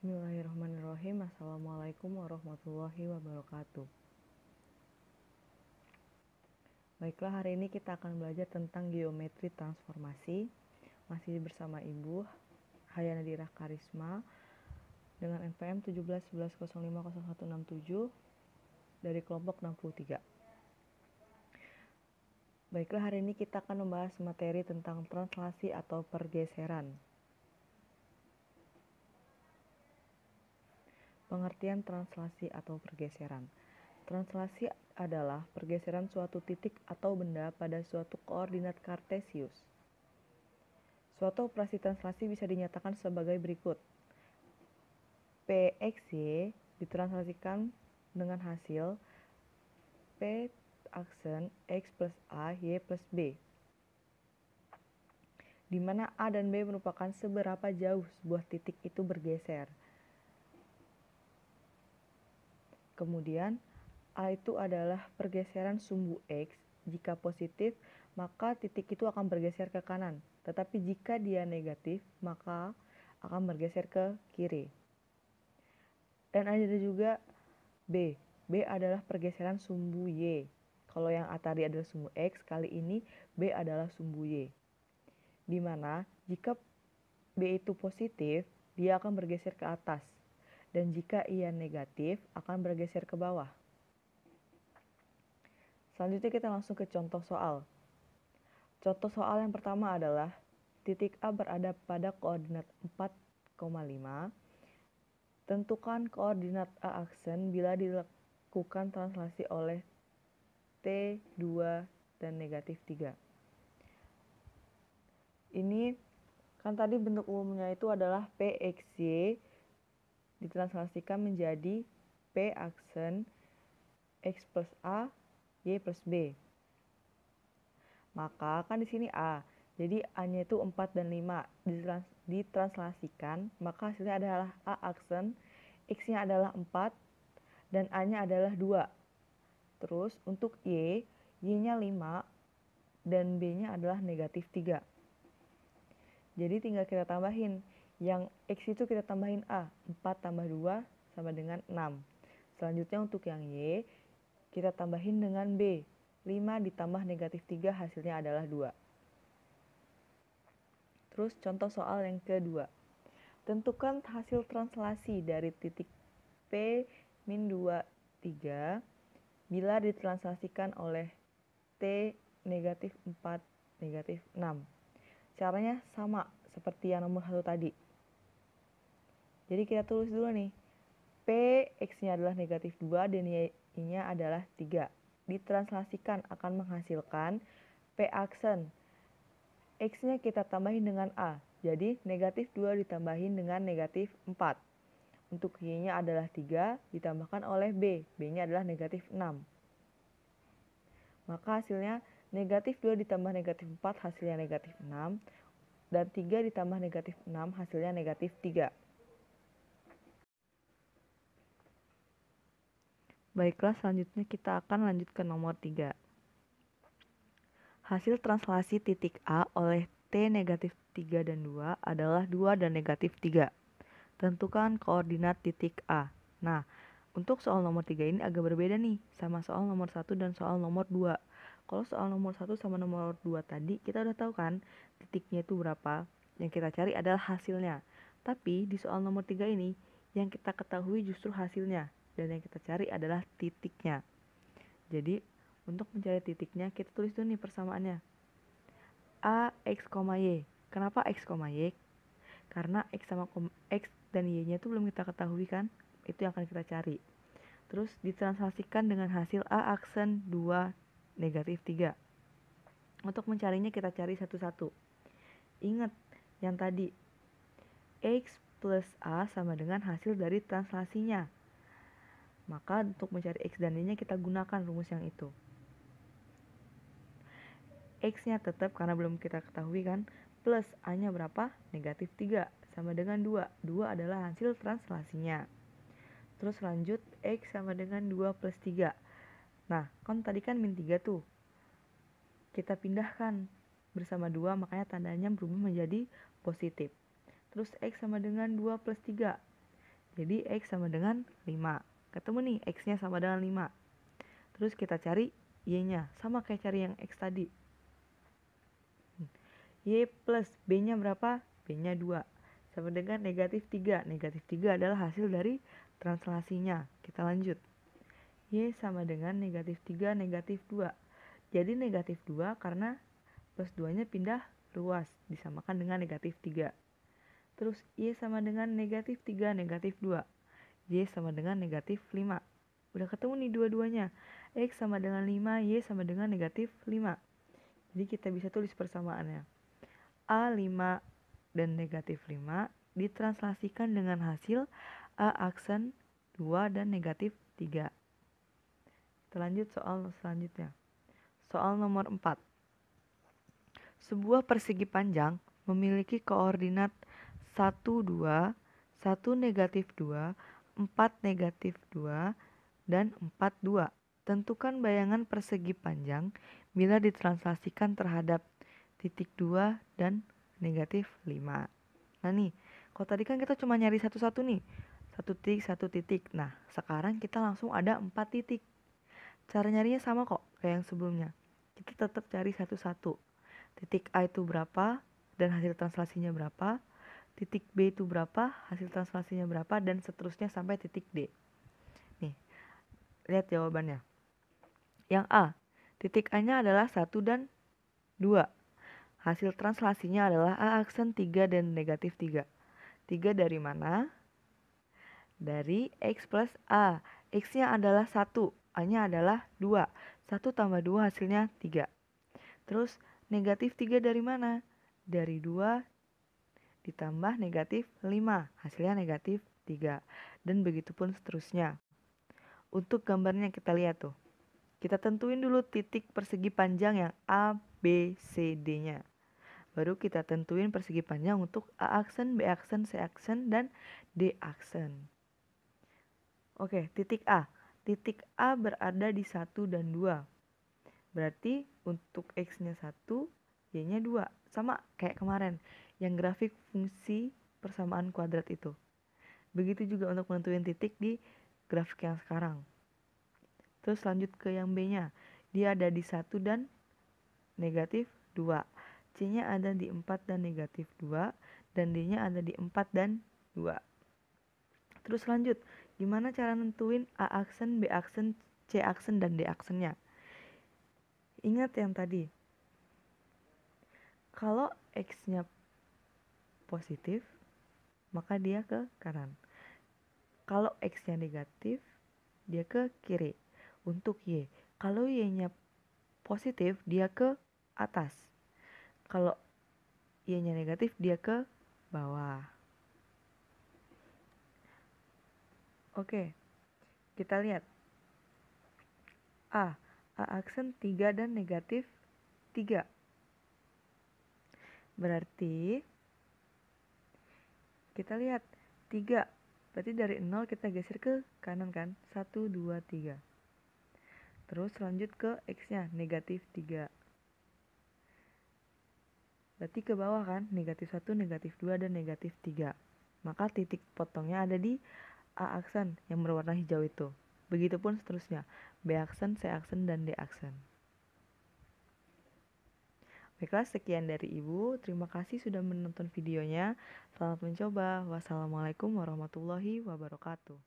Bismillahirrahmanirrahim. Assalamualaikum warahmatullahi wabarakatuh. Baiklah, hari ini kita akan belajar tentang geometri transformasi. Masih bersama Ibu Hayana Dirah Karisma dengan NPM 1711050167 dari kelompok 63. Baiklah, hari ini kita akan membahas materi tentang translasi atau pergeseran. Pengertian translasi atau pergeseran. Translasi adalah pergeseran suatu titik atau benda pada suatu koordinat kartesius. Suatu operasi translasi bisa dinyatakan sebagai berikut. PXY ditranslasikan dengan hasil P aksen X plus A, Y plus B, di mana A dan B merupakan seberapa jauh sebuah titik itu bergeser. Kemudian, A itu adalah pergeseran sumbu X. Jika positif, maka titik itu akan bergeser ke kanan. Tetapi jika dia negatif, maka akan bergeser ke kiri. Dan ada juga B. B adalah pergeseran sumbu Y. Kalau yang A tadi adalah sumbu X, kali ini B adalah sumbu Y. Di mana jika B itu positif, dia akan bergeser ke atas. Dan jika ia negatif, akan bergeser ke bawah. Selanjutnya kita langsung ke contoh soal. Contoh soal yang pertama adalah titik A berada pada koordinat 4,5. Tentukan koordinat A aksen bila dilakukan translasi oleh T2 dan negatif 3. Ini kan tadi bentuk umumnya itu adalah PXY ditranslasikan menjadi P aksen X plus A, Y plus B. Maka kan di sini A. Jadi A-nya itu 4 dan 5 ditranslasikan, maka hasilnya adalah A aksen X-nya adalah 4 dan A-nya adalah 2. Terus untuk Y, Y-nya 5 dan B-nya adalah negatif 3. Jadi tinggal kita tambahin. Yang X itu kita tambahin A, 4 tambah 2 sama dengan 6. Selanjutnya untuk yang Y, kita tambahin dengan B, 5 ditambah negatif 3 hasilnya adalah 2. Terus contoh soal yang kedua. Tentukan hasil translasi dari titik P min 2, 3 bila ditranslasikan oleh T negatif 4, negatif 6. Caranya sama seperti yang nomor 1 tadi. Jadi kita tulis dulu nih. P X-nya adalah negatif 2 dan Y-nya adalah 3. Ditranslasikan akan menghasilkan P aksen. X-nya kita tambahin dengan A. Jadi negatif 2 ditambahin dengan negatif 4. Untuk Y-nya adalah 3 ditambahkan oleh B. B-nya adalah negatif 6. Maka hasilnya negatif 2 ditambah negatif 4 hasilnya negatif 6. Dan 3 ditambah negatif 6 hasilnya negatif 3. Baiklah, selanjutnya kita akan lanjut ke nomor 3. Hasil translasi titik A oleh T negatif 3 dan 2 adalah 2 dan negatif 3. Tentukan koordinat titik A. Nah, untuk soal nomor 3 ini agak berbeda nih sama soal nomor 1 dan soal nomor 2. Kalau soal nomor 1 sama nomor 2 tadi kita udah tahu kan titiknya itu berapa. Yang kita cari adalah hasilnya. Tapi di soal nomor 3 ini yang kita ketahui justru hasilnya. Dan yang kita cari adalah titiknya. Jadi untuk mencari titiknya kita tulis dulu nih persamaannya. A, X, Y. Kenapa X, Y? Karena X sama X dan Y-nya itu belum kita ketahui kan. Itu yang akan kita cari. Terus ditranslasikan dengan hasil A aksen 2 negatif 3. Untuk mencarinya kita cari satu-satu. Ingat yang tadi. X plus A sama dengan hasil dari translasinya. Maka untuk mencari X dan Y-nya kita gunakan rumus yang itu. X-nya tetap karena belum kita ketahui kan. Plus A-nya berapa? Negatif 3 sama dengan 2. 2 adalah hasil translasinya. Terus lanjut X sama dengan 2 plus 3. Nah, kan tadi kan min 3 tuh. Kita pindahkan bersama 2, makanya tandanya berubah menjadi positif. Terus X sama dengan 2 plus 3. Jadi X sama dengan 5. Ketemu nih, X-nya sama dengan 5. Terus kita cari Y-nya, sama kayak cari yang X tadi. Y plus B-nya berapa? B-nya 2. Sama dengan negatif 3. Negatif 3 adalah hasil dari translasinya. Kita lanjut. Y sama dengan negatif 3, negatif 2. Jadi negatif 2 karena plus 2-nya pindah luas, disamakan dengan negatif 3. Terus Y sama dengan negatif 3, negatif 2. Y sama dengan negatif 5. Udah ketemu nih dua-duanya. X sama dengan 5, Y sama dengan negatif 5. Jadi kita bisa tulis persamaannya. A5 dan negatif 5 ditranslasikan dengan hasil A aksen 2 dan negatif 3. Kita lanjut soal selanjutnya. Soal nomor 4. Sebuah persegi panjang memiliki koordinat 1, 2, 1 negatif 2, 4 negatif 2, dan 4, 2. Tentukan bayangan persegi panjang bila ditranslasikan terhadap titik 2 dan negatif 5. Nah nih, kalau tadi kan kita cuma nyari satu-satu nih. Satu titik, satu titik. Nah, sekarang kita langsung ada 4 titik. Cara nyarinya sama kok kayak yang sebelumnya. Kita tetap cari satu-satu. Titik A itu berapa dan hasil translasinya berapa. Titik B itu berapa, hasil translasinya berapa, dan seterusnya sampai titik D. Nih, lihat jawabannya. Yang A, titik A-nya adalah 1 dan 2. Hasil translasinya adalah A aksen 3 dan negatif 3. 3 dari mana? Dari X plus A. X-nya adalah 1, A-nya adalah 2. 1 tambah 2 hasilnya 3. Terus negatif 3 dari mana? Dari 2 ditambah negatif 5. Hasilnya negatif 3. Dan begitu pun seterusnya. Untuk gambarnya kita lihat tuh. Kita tentuin dulu titik persegi panjang yang A, B, C, D-nya. Baru kita tentuin persegi panjang untuk A aksen, B aksen, C aksen, dan D aksen. Oke, titik A. Titik A berada di 1 dan 2. Berarti untuk X-nya 1, Y-nya 2. Sama kayak kemarin, yang grafik fungsi persamaan kuadrat itu. Begitu juga untuk menentuin titik di grafik yang sekarang. Terus lanjut ke yang B-nya. Dia ada di 1 dan negatif 2. C-nya ada di 4 dan negatif 2. Dan D-nya ada di 4 dan 2. Terus lanjut, gimana cara nentuin A aksen, B aksen, C aksen, dan D aksennya? Ingat yang tadi, kalau X-nya positif, maka dia ke kanan. Kalau X-nya negatif, dia ke kiri. Untuk Y, kalau Y-nya positif, dia ke atas. Kalau Y-nya negatif, dia ke bawah. Oke, kita lihat. A aksen 3 dan negatif 3. Berarti kita lihat 3. Berarti dari 0 kita geser ke kanan kan? 1, 2, 3. Terus lanjut ke X-nya, negatif 3. Berarti ke bawah kan? Negatif 1, negatif 2, dan negatif 3. Maka titik potongnya ada di A aksen yang berwarna hijau itu. Begitupun seterusnya. B aksen, C aksen, dan D aksen. Baiklah, sekian dari Ibu. Terima kasih sudah menonton videonya. Selamat mencoba. Wassalamualaikum warahmatullahi wabarakatuh.